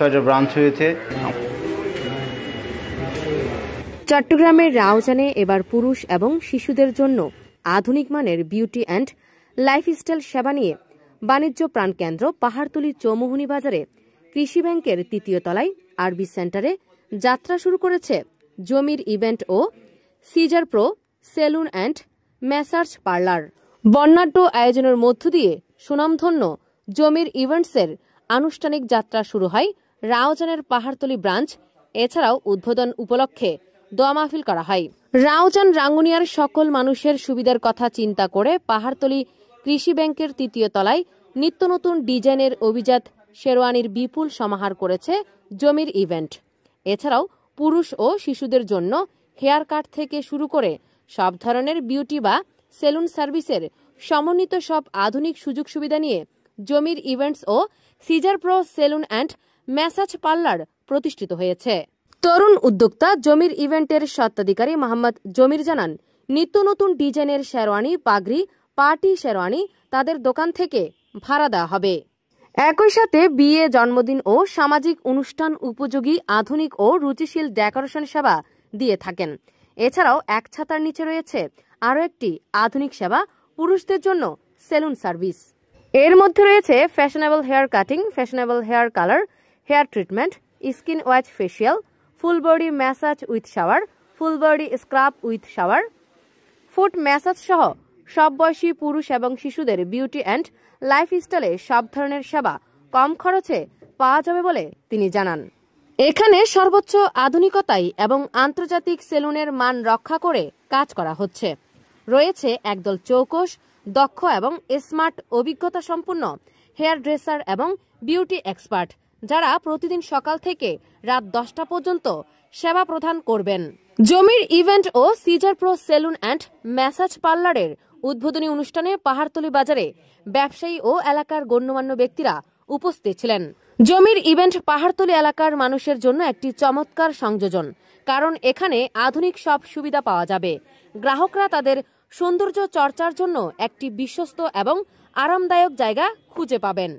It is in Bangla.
6টা ব্রাঞ্চ হয়েছে। চট্টগ্রামের রাউজানে এবার পুরুষ এবং শিশুদের জন্য আধুনিক মানের বিউটি অ্যান্ড লাইফস্টাইল সেবা নিয়ে বাণিজ্য প্রাণকেন্দ্র পাহাড়তলী চৌমুহনী বাজারে কৃষি ব্যাংকের ৩য় তলায় আরবি সেন্টারে যাত্রা শুরু করেছে জমির ইভেন্ট ও scissor pro salon and massage parlour. বর্ণাঢ্য আয়োজনের মধ্য দিয়ে সুনামধন্য জমির ইভেন্টসের আনুষ্ঠানিক যাত্রা শুরু হয় রাউজানের পাহাড়তলী ব্রাঞ্চ। এছাড়াও উদ্বোধন উপলক্ষে দোয়া মাহফিল করা হয়। রাউজান রাঙ্গুনিয়ার সকল মানুষের সুবিধার কথা চিন্তা করে পাহাড়তলী কৃষি ব্যাংকের ৩য় তলায় নিত্য নতুন ডিজাইনের অভিজাত শেরওয়ানির বিপুল সমাহার করেছে জমির ইভেন্ট। এছাড়াও পুরুষ ও শিশুদের জন্য হেয়ার কাট থেকে শুরু করে সব ধরনের বিউটি বা সেলুন সার্ভিসের সমন্বিত সব আধুনিক সুযোগ সুবিধা নিয়ে জমির ইভেন্টস ও scissor pro salon and massage parlour প্রতিষ্ঠিত হয়েছে। তরুণ উদ্যোক্তা জমির ইভেন্টের স্বত্বাধিকারী মোহাম্মদ জমির জানান, নিত্য নতুন ডিজাইনের শেরওয়ানি, পাগড়ি, পার্টি শেরওয়ানি তাদের দোকান থেকে ভাড়া দেওয়া হবে। একই সাথে বিয়ে, জন্মদিন ও সামাজিক অনুষ্ঠান উপযোগী আধুনিক ও রুচিশীল ডেকোরেশন সেবা দিয়ে থাকেন। এছাড়াও এক ছাতার নিচে রয়েছে আরও একটি আধুনিক সেবা পুরুষদের জন্য সেলুন সার্ভিস। এর মধ্যে রয়েছে fashionable hair cutting, fashionable hair colour, hair treatment, skin watch facial, full body massage with shower, full body scrub with shower, foot massage সহ সব বয়সী পুরুষ এবং শিশুদের বিউটি অ্যান্ড লাইফস্টাইলে সব ধরনের সেবা কম খরচে পাওয়া যাবে বলে তিনি জানান। এখানে সর্বোচ্চ আধুনিকতায় এবং আন্তর্জাতিক সেলুনের মান রক্ষা করে কাজ করা হচ্ছে। রয়েছে একদল চৌকস, দক্ষ এবং স্মার্ট অভিজ্ঞতা সম্পন্ন হেয়ার ড্রেসার এবং বিউটি এক্সপার্ট, যারা প্রতিদিন সকাল থেকে রাত 10টা পর্যন্ত সেবা প্রদান করবেন। জমির ইভেন্ট ও scissor pro salon and massage পার্লারের উদ্বোধনী অনুষ্ঠানে পাহাড়তলী বাজারে ব্যবসায়ী ও এলাকার গণ্যমান্য ব্যক্তিরা উপস্থিত ছিলেন। জমির ইভেন্ট পাহাড়তলী এলাকার মানুষের জন্য একটি চমৎকার সংযোজন, কারণ এখানে আধুনিক সব সুবিধা পাওয়া যাবে। গ্রাহকরা তাদের সৌন্দর্য চর্চার জন্য একটি বিশ্বস্ত এবং আরামদায়ক জায়গা খুঁজে পাবেন।